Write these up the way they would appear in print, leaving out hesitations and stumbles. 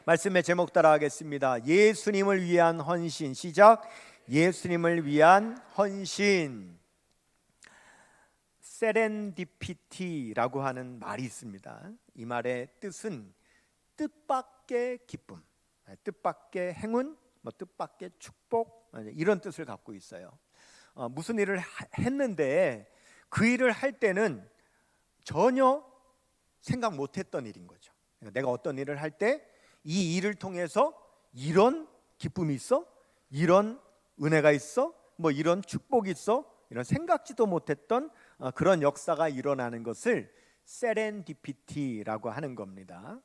말씀의 제목 따라 하겠습니다. 예수님을 위한 헌신. 시작. 예수님을 위한 헌신. 세렌디피티라고 하는 말이 있습니다. 이 말의 뜻은 뜻밖의 기쁨, 뜻밖의 행운, 뜻밖의 축복, 이런 뜻을 갖고 있어요. 무슨 일을 했는데 그 일을 할 때는 전혀 생각 못했던 일인 거죠. 내가 어떤 일을 할 때 이 일을 통해서 이런 기쁨이 있어, 이런 은혜가 있어, 이런 축복이 있어, 이런 생각지도 못했던 그런 역사가 일어나는 것을 세렌디피티라고 하는 겁니다.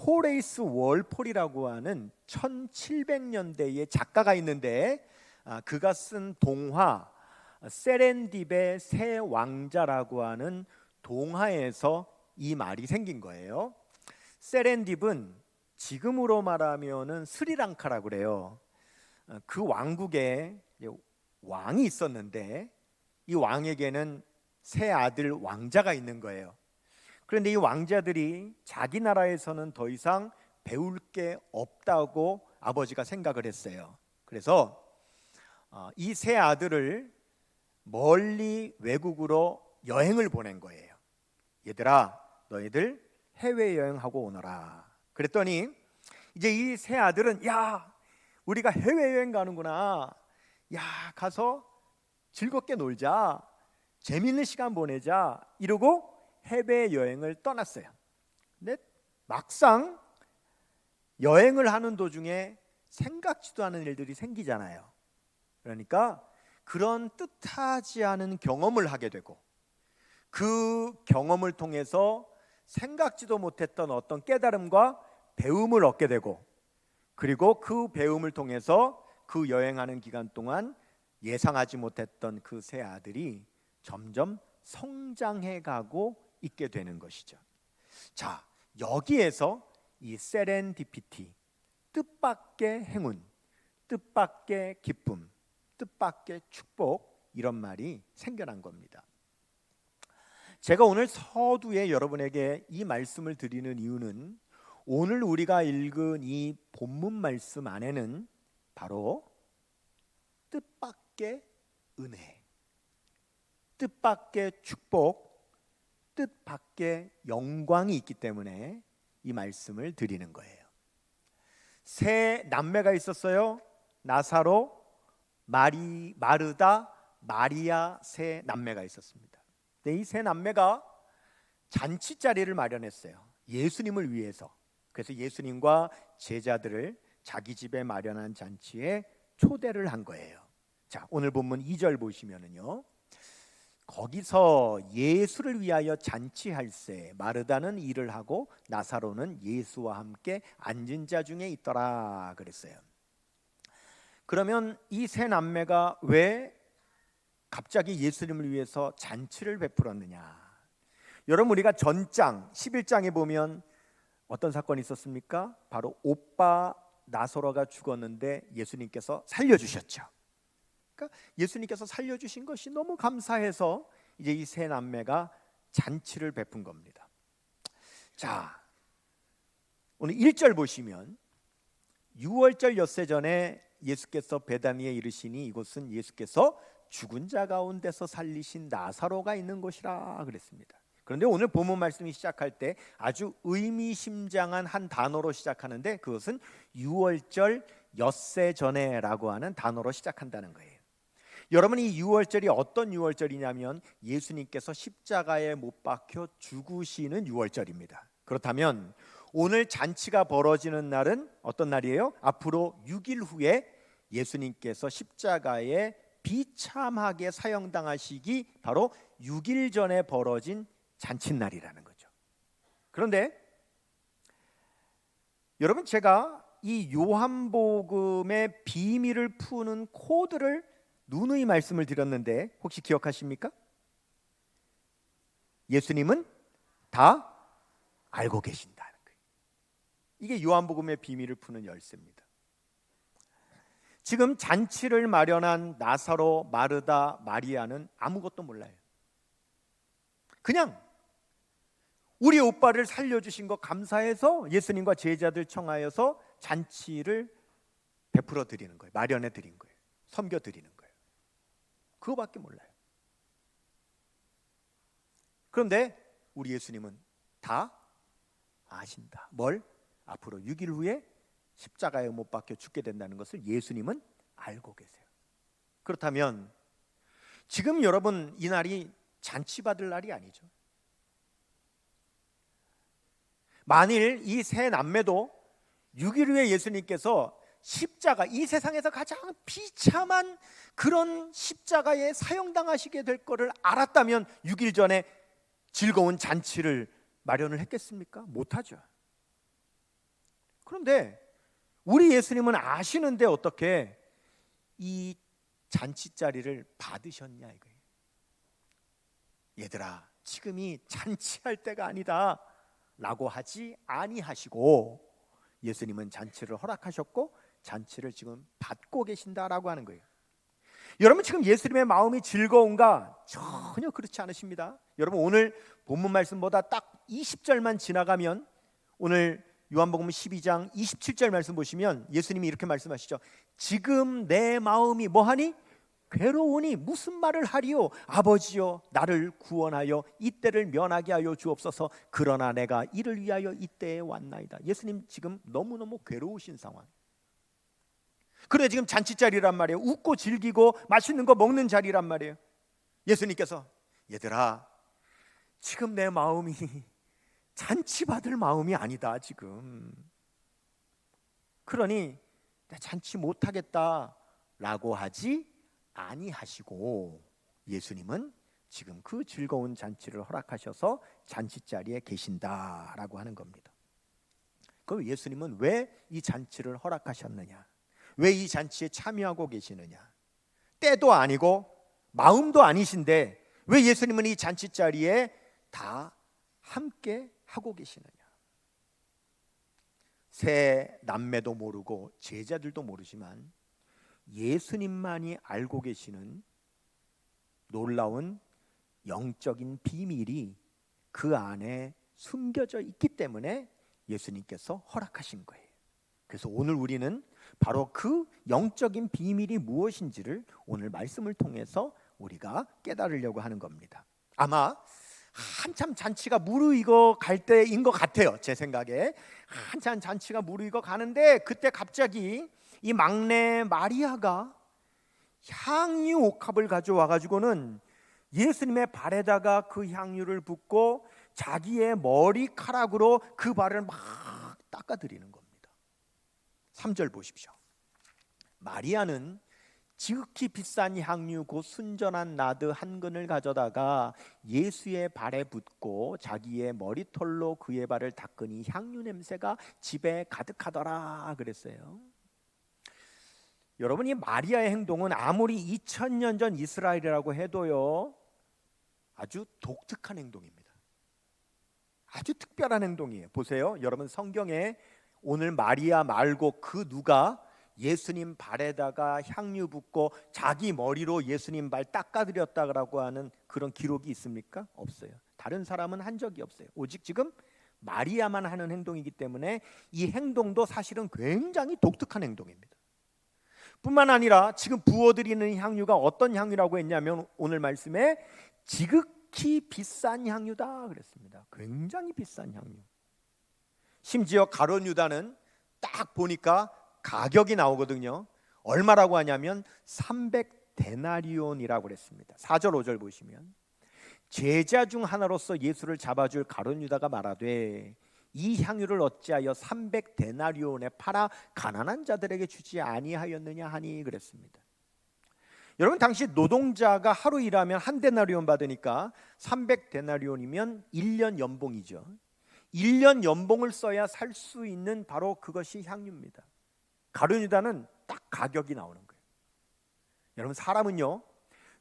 호레이스 월폴이라고 하는 1700년대의 작가가 있는데 그가 쓴 동화 세렌딥의 새 왕자라고 하는 동화에서 이 말이 생긴 거예요. 세렌딥은 지금으로 말하면은 스리랑카라고 그래요. 그 왕국에 왕이 있었는데 이 왕에게는 세 아들 왕자가 있는 거예요. 그런데 이 왕자들이 자기 나라에서는 더 이상 배울 게 없다고 아버지가 생각을 했어요. 그래서 이 세 아들을 멀리 외국으로 여행을 보낸 거예요. 얘들아, 너희들 해외여행하고 오너라. 그랬더니 이제 이 세 아들은 야, 우리가 해외여행 가는구나. 야, 가서 즐겁게 놀자, 재밌는 시간 보내자 이러고 해외여행을 떠났어요. 근데 막상 여행을 하는 도중에 생각지도 않은 일들이 생기잖아요. 그러니까 그런 뜻하지 않은 경험을 하게 되고 그 경험을 통해서 생각지도 못했던 어떤 깨달음과 배움을 얻게 되고 그리고 그 배움을 통해서 그 여행하는 기간 동안 예상하지 못했던 그 세 아들이 점점 성장해 가고 있게 되는 것이죠. 자, 여기에서 이 세렌디피티, 뜻밖의 행운, 뜻밖의 기쁨, 뜻밖의 축복, 이런 말이 생겨난 겁니다. 제가 오늘 서두에 여러분에게 이 말씀을 드리는 이유는 오늘 우리가 읽은 이 본문 말씀 안에는 바로 뜻밖의 은혜, 뜻밖의 축복, 뜻밖의 영광이 있기 때문에 이 말씀을 드리는 거예요. 세 남매가 있었어요. 나사로, 마르다, 마리아 세 남매가 있었습니다. 이 세 남매가 잔치 자리를 마련했어요. 예수님을 위해서. 그래서 예수님과 제자들을 자기 집에 마련한 잔치에 초대를 한 거예요. 자, 오늘 본문 2절 보시면은요. 거기서 예수를 위하여 잔치할세 마르다는 일을 하고 나사로는 예수와 함께 앉은 자 중에 있더라 그랬어요. 그러면 이 세 남매가 왜 갑자기 예수님을 위해서 잔치를 베풀었느냐? 여러분, 우리가 전장 11장에 보면 어떤 사건이 있었습니까? 바로 오빠 나사로가 죽었는데 예수님께서 살려주셨죠. 그러니까 예수님께서 살려주신 것이 너무 감사해서 이제 이 세 남매가 잔치를 베푼 겁니다. 자, 오늘 1절 보시면 유월절 엿새 전에 예수께서 베다니에 이르시니 이곳은 예수께서 죽은 자 가운데서 살리신 나사로가 있는 곳이라 그랬습니다. 그런데 오늘 본문 말씀이 시작할 때 아주 의미심장한 한 단어로 시작하는데 그것은 유월절 엿새 전에라고 하는 단어로 시작한다는 거예요. 여러분, 이 유월절이 어떤 유월절이냐면 예수님께서 십자가에 못 박혀 죽으시는 유월절입니다. 그렇다면 오늘 잔치가 벌어지는 날은 어떤 날이에요? 앞으로 6일 후에 예수님께서 십자가에 비참하게 사형당하시기 바로 6일 전에 벌어진 잔칫날이라는 거죠. 그런데 여러분, 제가 이 요한복음의 비밀을 푸는 코드를 누누이 말씀을 드렸는데 혹시 기억하십니까? 예수님은 다 알고 계신다는 거예요. 이게 요한복음의 비밀을 푸는 열쇠입니다. 지금 잔치를 마련한 나사로, 마르다, 마리아는 아무것도 몰라요. 그냥 우리 오빠를 살려주신 거 감사해서 예수님과 제자들 청하여서 잔치를 베풀어 드리는 거예요. 마련해 드린 거예요. 섬겨 드리는 거예요. 그거밖에 몰라요. 그런데 우리 예수님은 다 아신다. 뭘? 앞으로 6일 후에 십자가에 못 박혀 죽게 된다는 것을 예수님은 알고 계세요. 그렇다면 지금 여러분 이 날이 잔치 받을 날이 아니죠. 만일 이 세 남매도 6일 후에 예수님께서 십자가, 이 세상에서 가장 비참한 그런 십자가에 사형당하시게 될 거를 알았다면 6일 전에 즐거운 잔치를 마련을 했겠습니까? 못하죠. 그런데 우리 예수님은 아시는데 어떻게 이 잔치 자리를 받으셨냐 이거예요. 얘들아, 지금이 잔치할 때가 아니다 라고 하지 아니하시고 예수님은 잔치를 허락하셨고 잔치를 지금 받고 계신다라고 하는 거예요. 여러분 지금 예수님의 마음이 즐거운가? 전혀 그렇지 않으십니다. 여러분 오늘 본문 말씀보다 딱 20절만 지나가면 오늘 요한복음 12장 27절 말씀 보시면 예수님이 이렇게 말씀하시죠. 지금 내 마음이 뭐하니? 괴로우니 무슨 말을 하리요? 아버지여 나를 구원하여 이때를 면하게 하여 주옵소서. 그러나 내가 이를 위하여 이때에 왔나이다. 예수님 지금 너무너무 괴로우신 상황. 그래 지금 잔치자리란 말이에요. 웃고 즐기고 맛있는 거 먹는 자리란 말이에요. 예수님께서 얘들아 지금 내 마음이 잔치 받을 마음이 아니다 지금. 그러니 나 잔치 못하겠다 라고 하지 아니하시고 예수님은 지금 그 즐거운 잔치를 허락하셔서 잔치자리에 계신다라고 하는 겁니다. 그럼 예수님은 왜 이 잔치를 허락하셨느냐? 왜 이 잔치에 참여하고 계시느냐? 때도 아니고 마음도 아니신데 왜 예수님은 이 잔치자리에 다 함께 하고 계시느냐? 세 남매도 모르고 제자들도 모르지만 예수님만이 알고 계시는 놀라운 영적인 비밀이 그 안에 숨겨져 있기 때문에 예수님께서 허락하신 거예요. 그래서 오늘 우리는 바로 그 영적인 비밀이 무엇인지를 오늘 말씀을 통해서 우리가 깨달으려고 하는 겁니다. 아마 한참 잔치가 무르익어 갈 때인 것 같아요. 제 생각에 한참 잔치가 무르익어 가는데 그때 갑자기 이 막내 마리아가 향유 옥합을 가져와 가지고는 예수님의 발에다가 그 향유를 붓고 자기의 머리카락으로 그 발을 막 닦아드리는 겁니다. 3절 보십시오. 마리아는 지극히 비싼 향유 곧 순전한 나드 한 근을 가져다가 예수의 발에 붓고 자기의 머리털로 그의 발을 닦으니 향유 냄새가 집에 가득하더라 그랬어요. 여러분 이 마리아의 행동은 아무리 2000년 전 이스라엘이라고 해도요 아주 독특한 행동입니다. 아주 특별한 행동이에요. 보세요. 여러분 성경에 오늘 마리아 말고 그 누가 예수님 발에다가 향유 붓고 자기 머리로 예수님 발 닦아드렸다고 하는 그런 기록이 있습니까? 없어요. 다른 사람은 한 적이 없어요. 오직 지금 마리아만 하는 행동이기 때문에 이 행동도 사실은 굉장히 독특한 행동입니다. 뿐만 아니라 지금 부어드리는 향유가 어떤 향유라고 했냐면 오늘 말씀에 지극히 비싼 향유다 그랬습니다. 굉장히 비싼 향유. 심지어 가룟 유다는 딱 보니까 가격이 나오거든요. 얼마라고 하냐면 300데나리온이라고 그랬습니다. 4절 5절 보시면 제자 중 하나로서 예수를 잡아줄 가룟 유다가 말하되 이 향유를 어찌하여 300데나리온에 팔아 가난한 자들에게 주지 아니하였느냐 하니 그랬습니다. 여러분 당시 노동자가 하루 일하면 한 데나리온 받으니까 300데나리온이면 1년 연봉이죠. 1년 연봉을 써야 살 수 있는 바로 그것이 향유입니다. 가룟 유다는 딱 가격이 나오는 거예요. 여러분 사람은요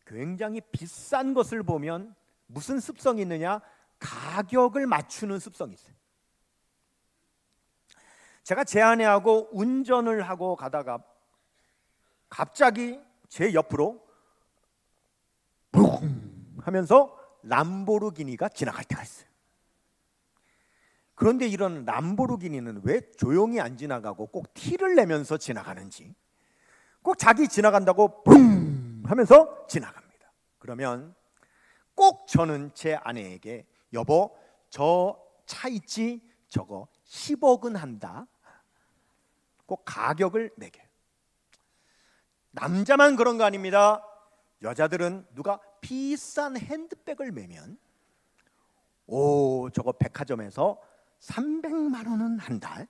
굉장히 비싼 것을 보면 무슨 습성이 있느냐? 가격을 맞추는 습성이 있어요. 제가 제 아내하고 운전을 하고 가다가 갑자기 제 옆으로 붕 하면서 람보르기니가 지나갈 때가 있어요. 그런데 이런 람보르기니는 왜 조용히 안 지나가고 꼭 티를 내면서 지나가는지, 꼭 자기 지나간다고 붐 하면서 지나갑니다. 그러면 꼭 저는 제 아내에게 여보 저 차 있지? 저거 10억은 한다. 꼭 가격을 매겨요. 남자만 그런 거 아닙니다. 여자들은 누가 비싼 핸드백을 매면 오 저거 백화점에서 300만 원은 한다.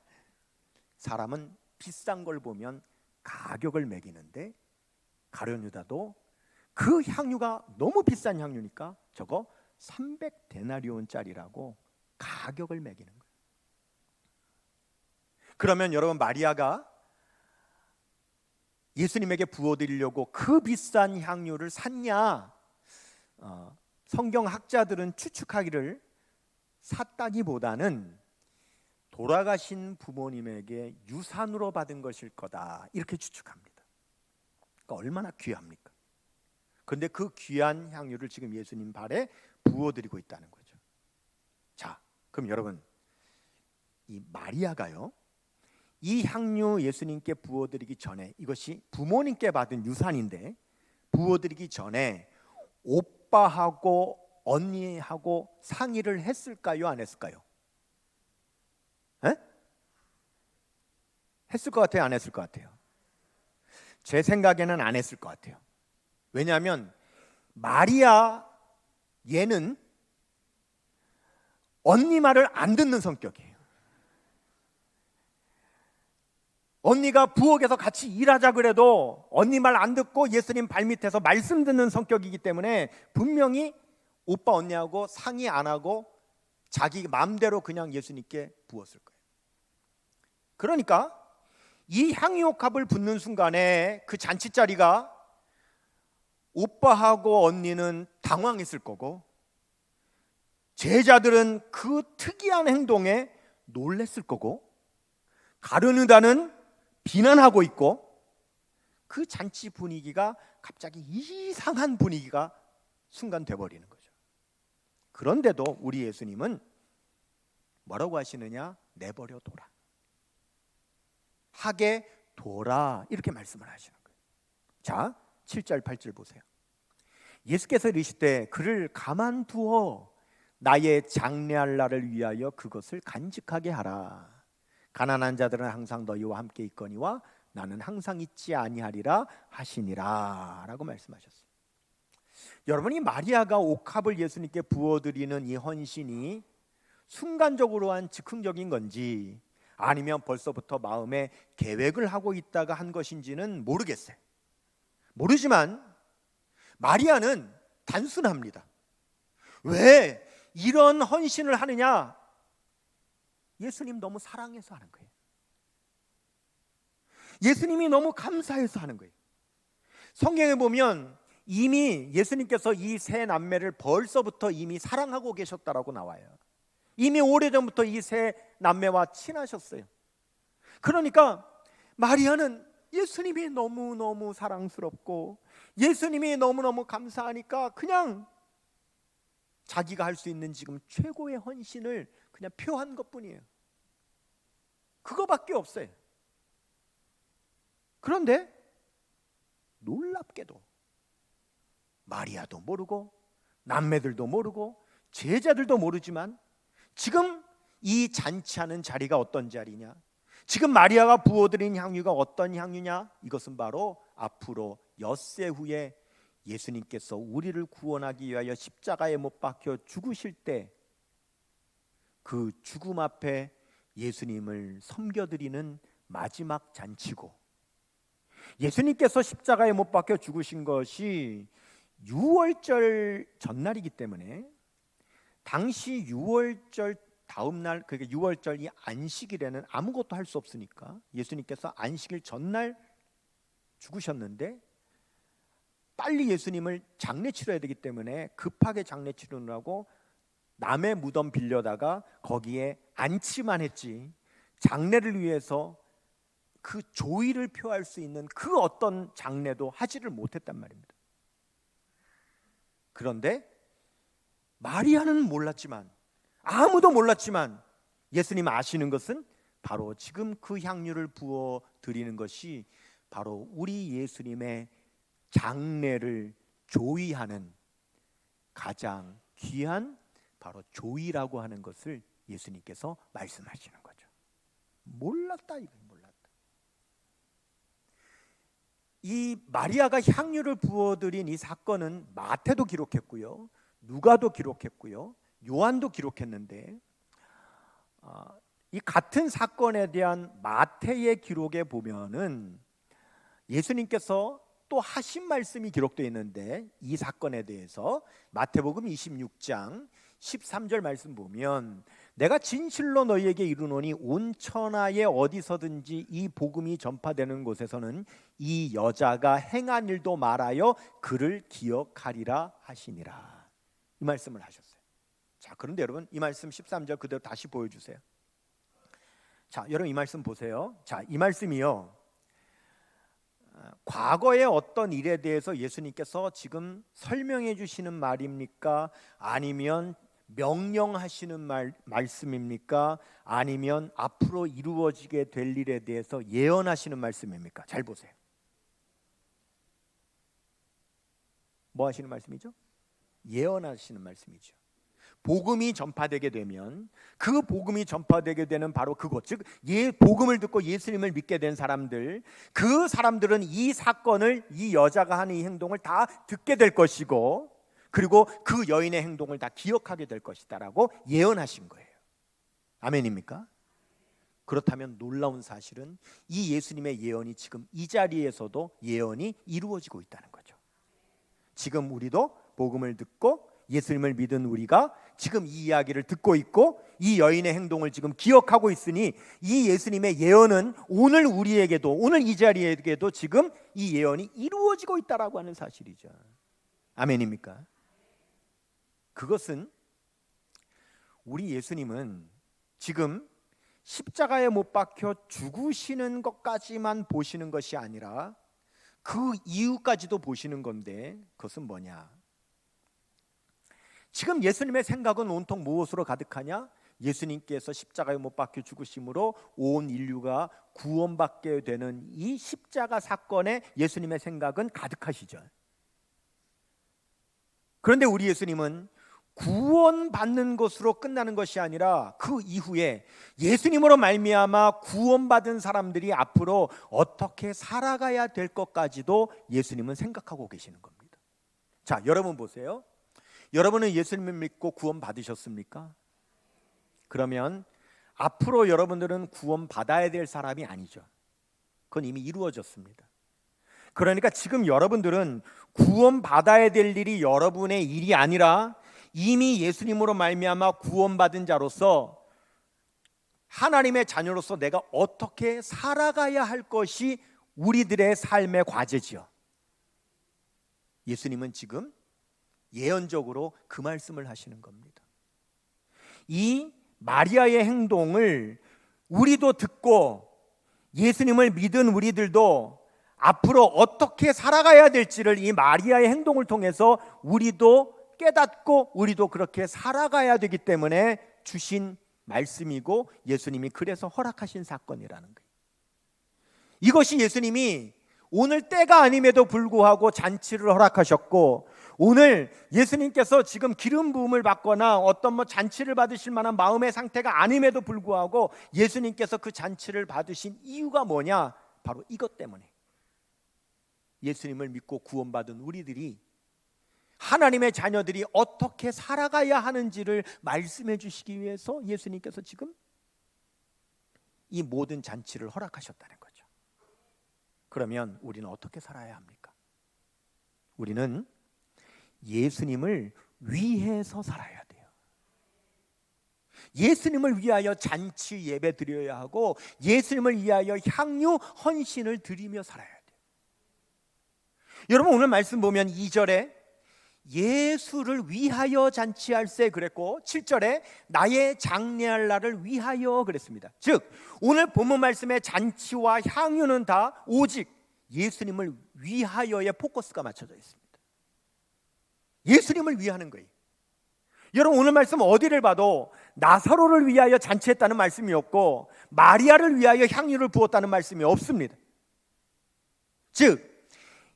사람은 비싼 걸 보면 가격을 매기는데 가룟 유다도 그 향유가 너무 비싼 향유니까 저거 300데나리온짜리라고 가격을 매기는 거예요. 그러면 여러분 마리아가 예수님에게 부어드리려고 그 비싼 향유를 샀냐? 성경학자들은 추측하기를 샀다기보다는 돌아가신 부모님에게 유산으로 받은 것일 거다 이렇게 추측합니다. 그러니까 얼마나 귀합니까? 그런데 그 귀한 향유를 지금 예수님 발에 부어드리고 있다는 거죠. 자, 그럼 여러분 이 마리아가요 이 향유 예수님께 부어드리기 전에, 이것이 부모님께 받은 유산인데 부어드리기 전에 오빠하고 언니하고 상의를 했을까요? 안 했을까요? 에? 했을 것 같아요? 안 했을 것 같아요? 제 생각에는 안 했을 것 같아요. 왜냐하면 마리아 얘는 언니 말을 안 듣는 성격이에요. 언니가 부엌에서 같이 일하자 그래도 언니 말 안 듣고 예수님 발밑에서 말씀 듣는 성격이기 때문에 분명히 오빠 언니하고 상의 안 하고 자기 마음대로 그냥 예수님께 부었을 거예요. 그러니까 이 향유옥합을 붓는 순간에 그 잔치자리가 오빠하고 언니는 당황했을 거고 제자들은 그 특이한 행동에 놀랬을 거고 가룟 유다는 비난하고 있고 그 잔치 분위기가 갑자기 이상한 분위기가 순간 돼버리는 거죠. 그런데도 우리 예수님은 뭐라고 하시느냐? 내버려 둬라. 하게 둬라 이렇게 말씀을 하시는 거예요. 자, 7절 8절 보세요. 예수께서 이르시되 그를 가만두어 나의 장래할 날을 위하여 그것을 간직하게 하라. 가난한 자들은 항상 너희와 함께 있거니와 나는 항상 있지 아니하리라 하시니라 라고 말씀하셨어요. 여러분이 마리아가 옥합을 예수님께 부어드리는 이 헌신이 순간적으로 한 즉흥적인 건지 아니면 벌써부터 마음에 계획을 하고 있다가 한 것인지는 모르겠어요. 모르지만 마리아는 단순합니다. 왜 이런 헌신을 하느냐? 예수님 너무 사랑해서 하는 거예요. 예수님이 너무 감사해서 하는 거예요. 성경에 보면 이미 예수님께서 이 세 남매를 벌써부터 이미 사랑하고 계셨다라고 나와요. 이미 오래전부터 이 세 남매와 친하셨어요. 그러니까 마리아는 예수님이 너무너무 사랑스럽고 예수님이 너무너무 감사하니까 그냥 자기가 할 수 있는 지금 최고의 헌신을 그냥 표한 것뿐이에요. 그거밖에 없어요. 그런데 놀랍게도 마리아도 모르고 남매들도 모르고 제자들도 모르지만 지금 이 잔치하는 자리가 어떤 자리냐, 지금 마리아가 부어드린 향유가 어떤 향유냐, 이것은 바로 앞으로 엿새 후에 예수님께서 우리를 구원하기 위하여 십자가에 못 박혀 죽으실 때 그 죽음 앞에 예수님을 섬겨드리는 마지막 잔치고, 예수님께서 십자가에 못 박혀 죽으신 것이 유월절 전날이기 때문에 당시 유월절 다음 날, 그러니까 유월절 이 안식일에는 아무것도 할 수 없으니까 예수님께서 안식일 전날 죽으셨는데 빨리 예수님을 장례 치러야 되기 때문에 급하게 장례 치르느라고 남의 무덤 빌려다가 거기에 안치만 했지 장례를 위해서 그 조의를 표할 수 있는 그 어떤 장례도 하지를 못했단 말입니다. 그런데 마리아는 몰랐지만, 아무도 몰랐지만 예수님 아시는 것은 바로 지금 그 향유를 부어 드리는 것이 바로 우리 예수님의 장례를 조의하는 가장 귀한 바로 조의라고 하는 것을 예수님께서 말씀하시는 거죠. 몰랐다, 이건 몰랐다. 이 마리아가 향유를 부어드린 이 사건은 마태도 기록했고요, 누가도 기록했고요, 요한도 기록했는데 이 같은 사건에 대한 마태의 기록에 보면은 예수님께서 또 하신 말씀이 기록되어 있는데, 이 사건에 대해서 마태복음 26장 13절 말씀 보면, 내가 진실로 너희에게 이르노니 온 천하에 어디서든지 이 복음이 전파되는 곳에서는 이 여자가 행한 일도 말하여 그를 기억하리라 하시니라. 이 말씀을 하셨어요. 자, 그런데 여러분, 이 말씀 13절 그대로 다시 보여주세요. 자, 여러분 이 말씀 보세요. 자, 이 말씀이요, 과거의 어떤 일에 대해서 예수님께서 지금 설명해 주시는 말입니까? 아니면 명령하시는 말씀입니까? 아니면 앞으로 이루어지게 될 일에 대해서 예언하시는 말씀입니까? 잘 보세요. 뭐 하시는 말씀이죠? 예언하시는 말씀이죠. 복음이 전파되게 되면, 그 복음이 전파되게 되는 바로 그것, 즉 복음을 듣고 예수님을 믿게 된 사람들, 그 사람들은 이 사건을, 이 여자가 하는 이 행동을 다 듣게 될 것이고, 그리고 그 여인의 행동을 다 기억하게 될 것이다라고 예언하신 거예요. 아멘입니까? 그렇다면 놀라운 사실은 이 예수님의 예언이 지금 이 자리에서도 예언이 이루어지고 있다는 거죠. 지금 우리도 복음을 듣고 예수님을 믿은 우리가 지금 이 이야기를 듣고 있고 이 여인의 행동을 지금 기억하고 있으니, 이 예수님의 예언은 오늘 우리에게도, 오늘 이 자리에게도 지금 이 예언이 이루어지고 있다라고 하는 사실이죠. 아멘입니까? 그것은 우리 예수님은 지금 십자가에 못 박혀 죽으시는 것까지만 보시는 것이 아니라 그 이후까지도 보시는 건데, 그것은 뭐냐? 지금 예수님의 생각은 온통 무엇으로 가득하냐? 예수님께서 십자가에 못 박혀 죽으심으로 온 인류가 구원받게 되는 이 십자가 사건에 예수님의 생각은 가득하시죠. 그런데 우리 예수님은 구원받는 것으로 끝나는 것이 아니라 그 이후에 예수님으로 말미암아 구원받은 사람들이 앞으로 어떻게 살아가야 될 것까지도 예수님은 생각하고 계시는 겁니다. 자, 여러분 보세요. 여러분은 예수님을 믿고 구원 받으셨습니까? 그러면 앞으로 여러분들은 구원 받아야 될 사람이 아니죠. 그건 이미 이루어졌습니다. 그러니까 지금 여러분들은 구원 받아야 될 일이 여러분의 일이 아니라 이미 예수님으로 말미암아 구원받은 자로서, 하나님의 자녀로서 내가 어떻게 살아가야 할 것이 우리들의 삶의 과제지요. 예수님은 지금 예언적으로 그 말씀을 하시는 겁니다. 이 마리아의 행동을 우리도 듣고 예수님을 믿은 우리들도 앞으로 어떻게 살아가야 될지를 이 마리아의 행동을 통해서 우리도 깨닫고 우리도 그렇게 살아가야 되기 때문에 주신 말씀이고, 예수님이 그래서 허락하신 사건이라는 거예요. 이것이 예수님이 오늘 때가 아님에도 불구하고 잔치를 허락하셨고, 오늘 예수님께서 지금 기름 부음을 받거나 어떤 잔치를 받으실 만한 마음의 상태가 아님에도 불구하고 예수님께서 그 잔치를 받으신 이유가 뭐냐? 바로 이것 때문에 예수님을 믿고 구원받은 우리들이, 하나님의 자녀들이 어떻게 살아가야 하는지를 말씀해 주시기 위해서 예수님께서 지금 이 모든 잔치를 허락하셨다는 거죠. 그러면 우리는 어떻게 살아야 합니까? 우리는 예수님을 위해서 살아야 돼요. 예수님을 위하여 잔치 예배 드려야 하고, 예수님을 위하여 향유 헌신을 드리며 살아야 돼요. 여러분, 오늘 말씀 보면 2절에 예수를 위하여 잔치할세 그랬고, 7절에 나의 장례할 날을 위하여 그랬습니다. 즉 오늘 본문 말씀의 잔치와 향유는 다 오직 예수님을 위하여의 포커스가 맞춰져 있습니다. 예수님을 위하는 거예요. 여러분, 오늘 말씀 어디를 봐도 나사로를 위하여 잔치했다는 말씀이 없고 마리아를 위하여 향유를 부었다는 말씀이 없습니다. 즉,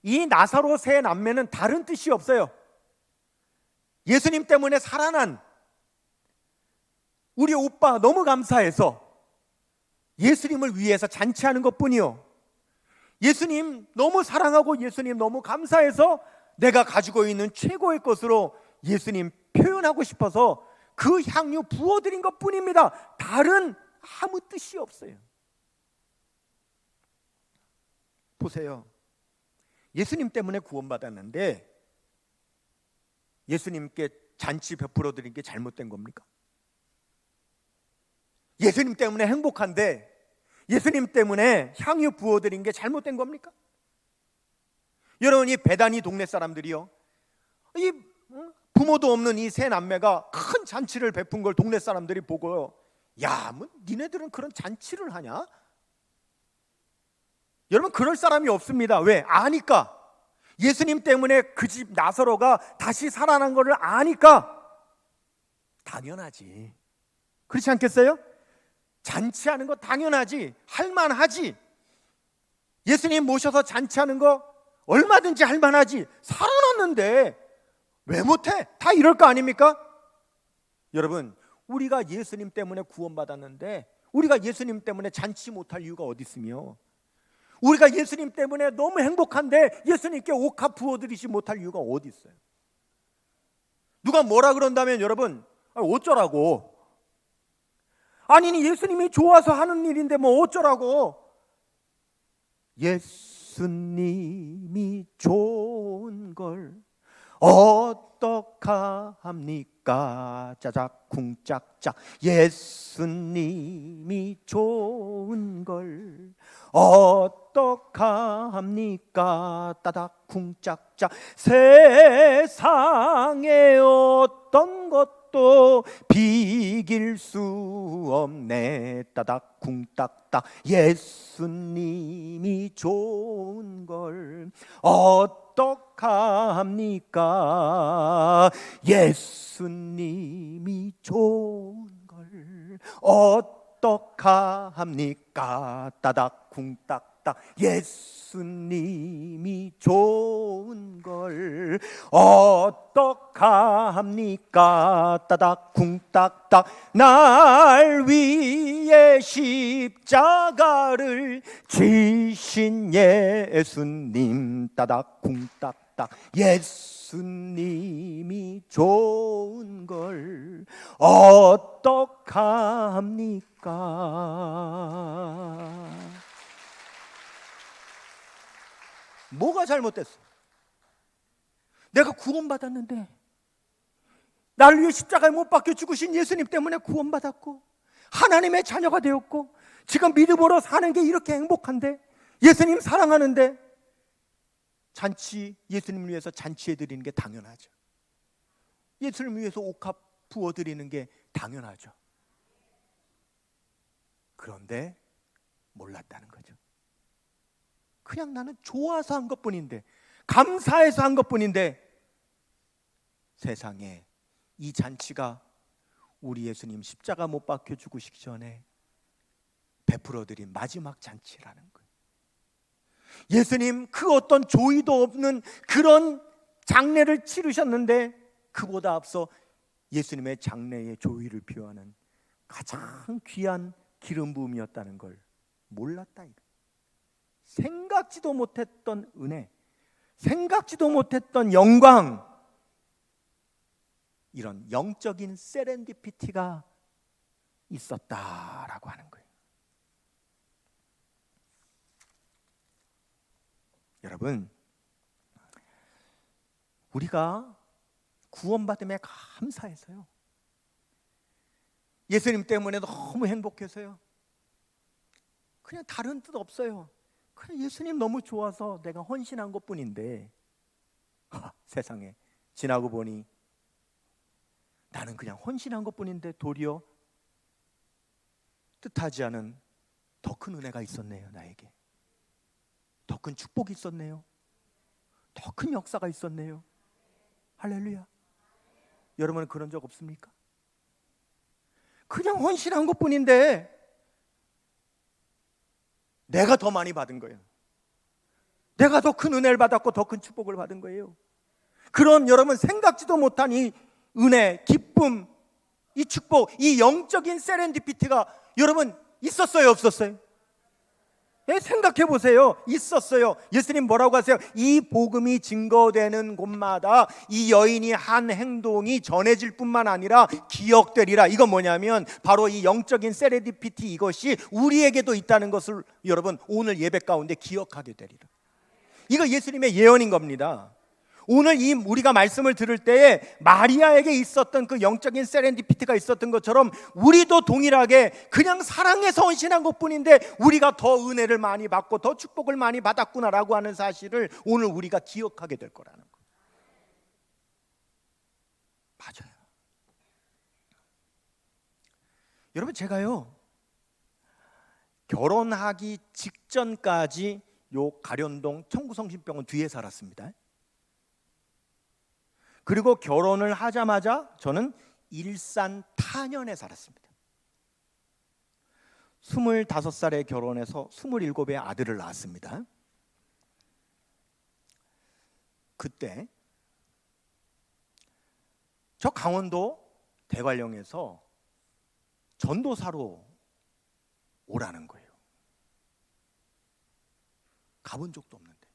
이 나사로 세 남매는 다른 뜻이 없어요. 예수님 때문에 살아난 우리 오빠 너무 감사해서 예수님을 위해서 잔치하는 것뿐이요, 예수님 너무 사랑하고 예수님 너무 감사해서 내가 가지고 있는 최고의 것으로 예수님 표현하고 싶어서 그 향유 부어드린 것뿐입니다. 다른 아무 뜻이 없어요. 보세요. 예수님 때문에 구원받았는데 예수님께 잔치 베풀어 드린 게 잘못된 겁니까? 예수님 때문에 행복한데 예수님 때문에 향유 부어 드린 게 잘못된 겁니까? 여러분, 이 베다니 동네 사람들이요, 이 부모도 없는 이 세 남매가 큰 잔치를 베푼 걸 동네 사람들이 보고요, 야, 뭐 니네들은 그런 잔치를 하냐? 여러분, 그럴 사람이 없습니다. 왜? 아니까. 예수님 때문에 그 집 나사로가 다시 살아난 것을 아니까 당연하지. 그렇지 않겠어요? 잔치하는 거 당연하지, 할만하지. 예수님 모셔서 잔치하는 거 얼마든지 할만하지. 살아났는데 왜 못해? 다 이럴 거 아닙니까? 여러분, 우리가 예수님 때문에 구원받았는데 우리가 예수님 때문에 잔치 못할 이유가 어디 있으며, 우리가 예수님 때문에 너무 행복한데 예수님께 옥합 부어드리지 못할 이유가 어디 있어요? 누가 뭐라 그런다면 여러분, 어쩌라고? 아니, 예수님이 좋아서 하는 일인데 뭐 어쩌라고? 예수님이 좋은 걸 어떡합니까? 짜작쿵짝짝. 예수님이 좋은 걸 어떡합니까? 따닥쿵짝짝. 세상에 어떤 것도 비길 수 없네. 따닥쿵딱딱. 예수님이 좋은 걸 어떡합니까? 예수님이 좋은 걸 어떡합니까? 따닥쿵딱딱. 예수님이 좋은 걸 어떡합니까? 따닥쿵딱딱. 날 위해 십자가를 지신 예수님. 따닥쿵딱딱. 예수님이 좋은 걸 어떡합니까? 뭐가 잘못됐어? 내가 구원받았는데, 나를 위해 십자가에 못 박혀 죽으신 예수님 때문에 구원받았고 하나님의 자녀가 되었고 지금 믿음으로 사는 게 이렇게 행복한데, 예수님 사랑하는데 잔치, 예수님을 위해서 잔치해 드리는 게 당연하죠. 예수님을 위해서 옥합 부어 드리는 게 당연하죠. 그런데 몰랐다는 거죠. 그냥 나는 좋아서 한 것뿐인데, 감사해서 한 것뿐인데, 세상에 이 잔치가 우리 예수님 십자가 못 박혀 죽으시기 전에 베풀어 드린 마지막 잔치라는 거예요. 예수님 그 어떤 조의도 없는 그런 장례를 치르셨는데 그보다 앞서 예수님의 장례의 조의를 표하는 가장 귀한 기름 부음이었다는 걸 몰랐다. 생각지도 못했던 은혜, 생각지도 못했던 영광, 이런 영적인 세렌디피티가 있었다라고 하는 거예요. 여러분, 우리가 구원받음에 감사해서요, 예수님 때문에 너무 행복해서요, 그냥 다른 뜻 없어요. 그냥 예수님 너무 좋아서 내가 헌신한 것뿐인데, 세상에 지나고 보니 나는 그냥 헌신한 것뿐인데 도리어 뜻하지 않은 더 큰 은혜가 있었네요. 나에게 더 큰 축복이 있었네요. 더 큰 역사가 있었네요. 할렐루야. 여러분은 그런 적 없습니까? 그냥 헌신한 것뿐인데 내가 더 많이 받은 거예요. 내가 더 큰 은혜를 받았고 더 큰 축복을 받은 거예요. 그런 여러분 생각지도 못한 이 은혜, 기쁨, 이 축복, 이 영적인 세렌디피티가 여러분 있었어요, 없었어요? 예, 생각해 보세요. 있었어요. 예수님 뭐라고 하세요? 이 복음이 증거되는 곳마다 이 여인이 한 행동이 전해질 뿐만 아니라 기억되리라. 이건 뭐냐면 바로 이 영적인 세렌디피티, 이것이 우리에게도 있다는 것을 여러분 오늘 예배 가운데 기억하게 되리라. 이거 예수님의 예언인 겁니다. 오늘 이 우리가 말씀을 들을 때에 마리아에게 있었던 그 영적인 세렌디피티가 있었던 것처럼 우리도 동일하게 그냥 사랑해서 헌신한 것뿐인데 우리가 더 은혜를 많이 받고 더 축복을 많이 받았구나라고 하는 사실을 오늘 우리가 기억하게 될 거라는 거. 맞아요. 여러분, 제가요 결혼하기 직전까지 요 가련동 청구성심병원 뒤에 살았습니다. 그리고 결혼을 하자마자 저는 일산 탄현에 살았습니다. 25살에 결혼해서 27에 아들을 낳았습니다. 그때 저 강원도 대관령에서 전도사로 오라는 거예요. 가본 적도 없는데,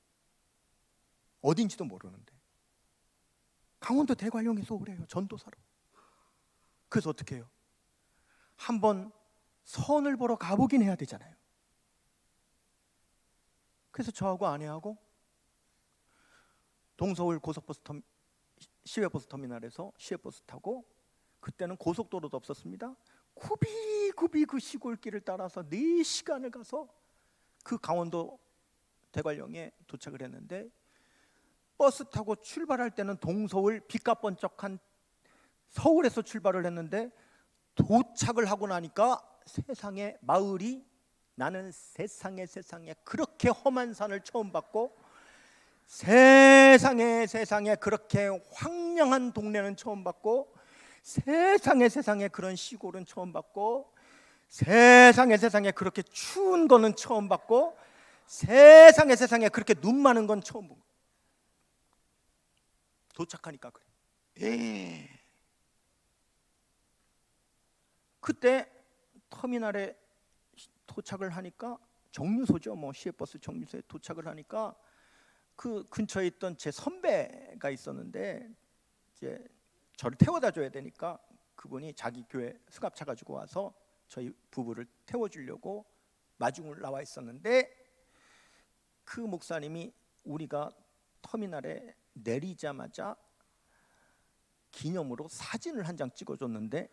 어딘지도 모르는데 강원도 대관령에서 오래요, 전도사로. 그래서 어떻게 해요? 한번 선을 보러 가보긴 해야 되잖아요. 그래서 저하고 아내하고 동서울 시외버스 터미널에서 시외버스 타고, 그때는 고속도로도 없었습니다. 굽이굽이 그 시골길을 따라서 4시간을 가서 그 강원도 대관령에 도착을 했는데, 버스 타고 출발할 때는 동서울 빛과 번쩍한 서울에서 출발을 했는데 도착을 하고 나니까 세상에 마을이, 나는 세상에 그렇게 험한 산을 처음 봤고 세상에 그렇게 황량한 동네는 처음 봤고 세상에 그런 시골은 처음 봤고 세상에 그렇게 추운 거는 처음 봤고 세상에 그렇게 눈 많은 건 처음 본 거예요. 도착하니까 그래. 그때 터미널에 도착을 하니까, 정류소죠, 뭐 시외버스 정류소에 도착을 하니까 그 근처에 있던 제 선배가 있었는데 이제 저를 태워다 줘야 되니까 그분이 자기 교회 승합차 가지고 와서 저희 부부를 태워주려고 마중을 나와 있었는데, 그 목사님이 우리가 터미널에 내리자마자 기념으로 사진을 한 장 찍어줬는데,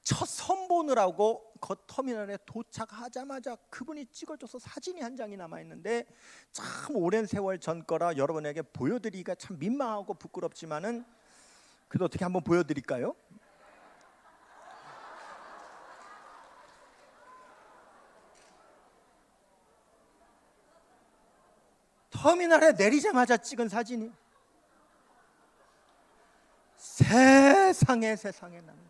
첫 선보느라고 그 터미널에 도착하자마자 그분이 찍어줘서 사진이 한 장이 남아있는데, 참 오랜 세월 전 거라 여러분에게 보여드리기가 참 민망하고 부끄럽지만은 그래도 어떻게 한번 보여드릴까요? 터미널에 내리자마자 찍은 사진이. 세상에 남자.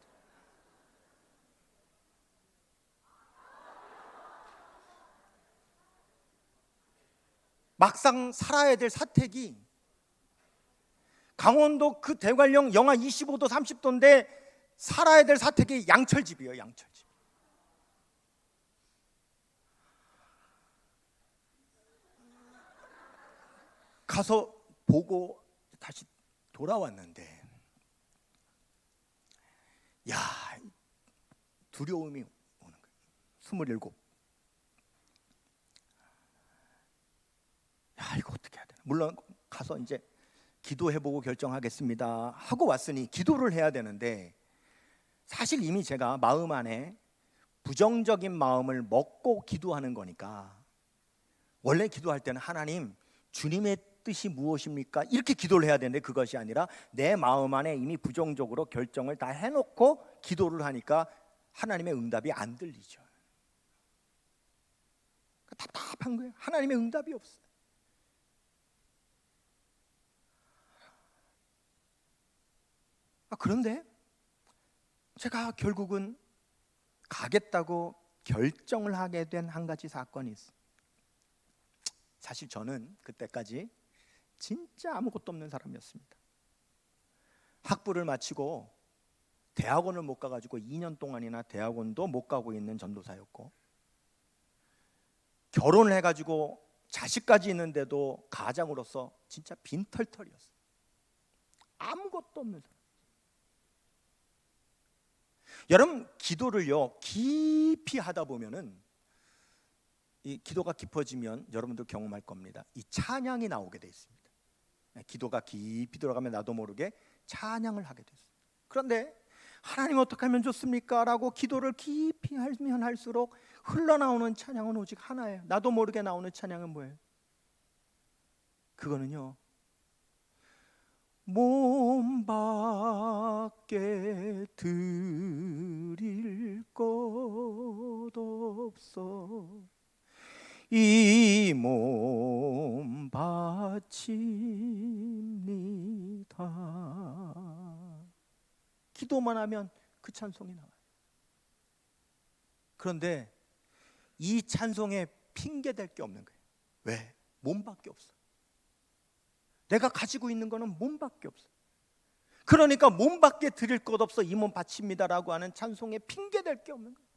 막상 살아야 될 사택이, 강원도 그 대관령 영하 25도 30도인데 살아야 될 사택이 양철집이에요, 양철집. 가서 보고 다시 돌아왔는데, 야, 두려움이 오는 거예요. 27. 야, 이거 어떻게 해야 되나? 물론 가서 이제 기도해보고 결정하겠습니다 하고 왔으니 기도를 해야 되는데, 사실 이미 제가 마음 안에 부정적인 마음을 먹고 기도하는 거니까, 원래 기도할 때는 하나님, 주님의 뜻이 무엇입니까? 이렇게 기도를 해야 되는데, 그것이 아니라 내 마음 안에 이미 부정적으로 결정을 다 해놓고 기도를 하니까 하나님의 응답이 안 들리죠. 답답한 거예요. 하나님의 응답이 없어요. 그 그런데 제가 결국은 가겠다고 결정을 하게 된 한 가지 사건이 있어요. 사실 저는 그때까지 진짜 아무것도 없는 사람이었습니다. 학부를 마치고 대학원을 못 가가지고 2년 동안이나 대학원도 못 가고 있는 전도사였고, 결혼을 해가지고 자식까지 있는데도 가장으로서 진짜 빈털털이었어요. 아무것도 없는 사람. 여러분, 기도를요 깊이 하다 보면은, 이 기도가 깊어지면 여러분들 경험할 겁니다. 이 찬양이 나오게 돼 있습니다. 기도가 깊이 들어가면 나도 모르게 찬양을 하게 됐어요. 그런데 하나님 어떻게 하면 좋습니까? 라고 기도를 깊이 하면 할수록 흘러나오는 찬양은 오직 하나예요. 나도 모르게 나오는 찬양은 뭐예요? 그거는요, 몸 밖에 드릴 것 없어 이 몸 바칩니다. 기도만 하면 그 찬송이 나와요. 그런데 이 찬송에 핑계댈 게 없는 거예요. 왜? 몸밖에 없어. 내가 가지고 있는 거는 몸밖에 없어. 그러니까 몸밖에 드릴 것 없어 이 몸 바칩니다라고 하는 찬송에 핑계댈 게 없는 거예요.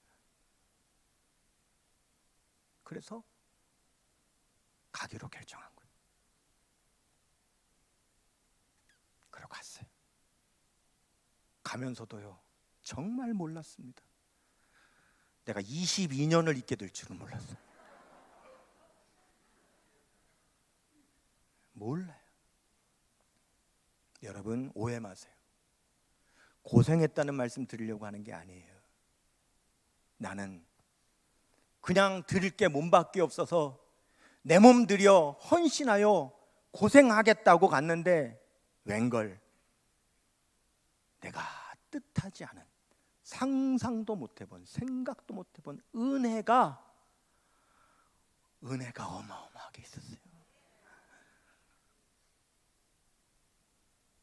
그래서 가기로 결정한 거예요. 그러고 갔어요. 가면서도요 정말 몰랐습니다. 내가 22년을 있게 될 줄은 몰랐어요. 몰라요. 여러분, 오해 마세요. 고생했다는 말씀 드리려고 하는 게 아니에요. 나는 그냥 드릴 게 몸밖에 없어서 내 몸 들여 헌신하여 고생하겠다고 갔는데, 웬걸 내가 뜻하지 않은, 상상도 못 해본, 생각도 못 해본 은혜가 어마어마하게 있었어요.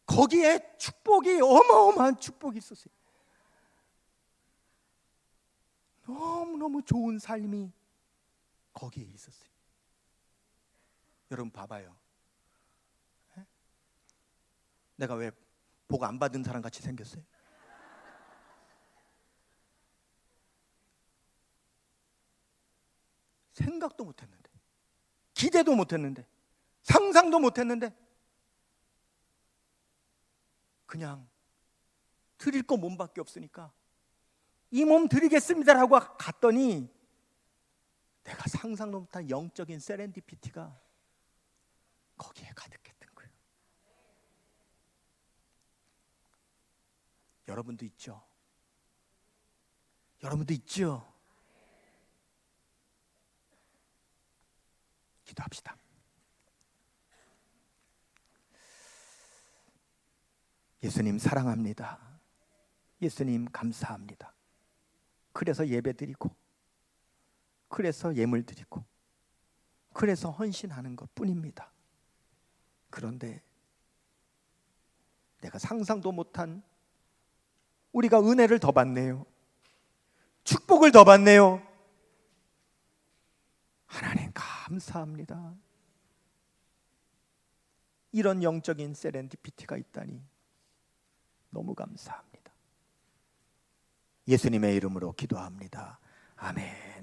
거기에 축복이, 어마어마한 축복이 있었어요. 너무너무 좋은 삶이 거기에 있었어요. 여러분 봐봐요. 내가 왜 복 안 받은 사람 같이 생겼어요? 생각도 못했는데, 기대도 못했는데, 상상도 못했는데, 그냥 드릴 거 몸밖에 없으니까 이 몸 드리겠습니다라고 갔더니 내가 상상도 못한 영적인 세렌디피티가 거기에 가득했던 거예요. 여러분도 있죠? 여러분도 있죠? 기도합시다. 예수님 사랑합니다. 예수님 감사합니다. 그래서 예배 드리고, 그래서 예물 드리고, 그래서 헌신하는 것 뿐입니다. 그런데 내가 상상도 못한, 우리가 은혜를 더 받네요. 축복을 더 받네요. 하나님 감사합니다. 이런 영적인 세렌디피티가 있다니 너무 감사합니다. 예수님의 이름으로 기도합니다. 아멘.